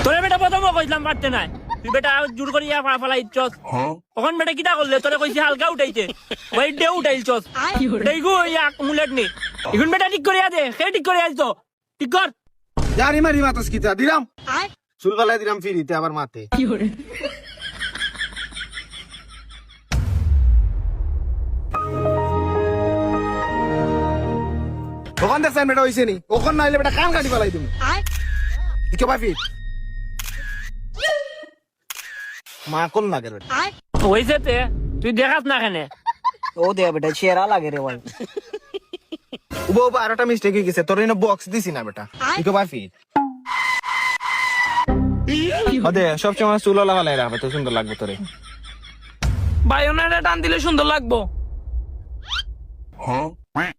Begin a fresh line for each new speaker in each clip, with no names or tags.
তোরে বেটা প্রথম কইলাম পারতে নাই, তুই বেটা জোর করিয়া ফালাই ইচ্ছস। তখন বেটা কিটা করলে, তোরে কইছি হালকা উঠাইতে, ওই ডে উঠাইছস। দেখো ইয়া মুলেট নি, এখন বেটা ঠিক করিয়া দে, সে ঠিক করিয়া আইছো, ঠিক কর।
জানি মারি মাতাস কিতা দিলাম, চুল বালাই দিলাম ফিরিতে আবার মাতে। ওখান দেখছেন বেটা হইছে নি, ওখান না হইলে বেটা কান কাটি পালাই তুমি। কি ভাই ফির মা কোন লাগে বেটা
হইছে তে, তুই দেখাস না কেনে?
ও দে বেটা চেহারা লাগে রে ভাই।
উবা উবা আরেকটা মিস্টেক হয়ে গেছে, তোর এনে বক্স দিছি না বেটা। কি ভাই ফির ওদে সবসময় চুল লাগালাই রাখবে, তো সুন্দর লাগবে তোরে।
ভাই ওনারে টান দিলে সুন্দর লাগবো।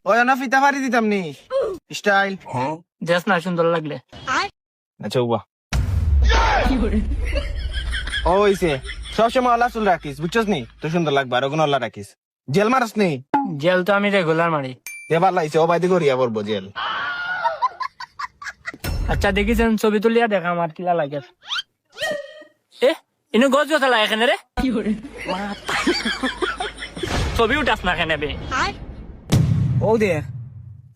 ওই না ফিতা ফাড়ি দিতাম নি স্টাইল।
দেখ না সুন্দর লাগলে।
আচ্ছা উবা ও হইছে, সবসময় আল্লাহ চুল রাখিস বুঝছস নি, তো সুন্দর লাগবে। আর ওগুলো আল্লাহ রাখিস। জেল মারস নি?
জেল তো আমি রেগুলার মারি।
এবার লাইছে ও বাইদি করিয়া পড়বো জেল।
আচ্ছা দেখিছেন, ছবি তুলিয়া দেখা আমার কিলা লাগে। এ ইনু গছ গছালা এখানে রে, ছবি উঠাস না কেনে বে?
ও দে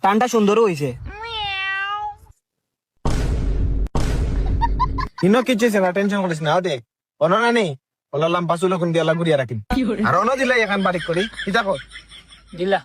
টানটা সুন্দর হইছে।
ইনো কিচ্ছে না, টেনশন করিস না। দেখ অন না নেই, ওলা লাম্পা চুল এখন দিয়ে ঘুরিয়া রাখিম। আর অন দিলে এখান বাড়ি করি, কি দেখো
দিলা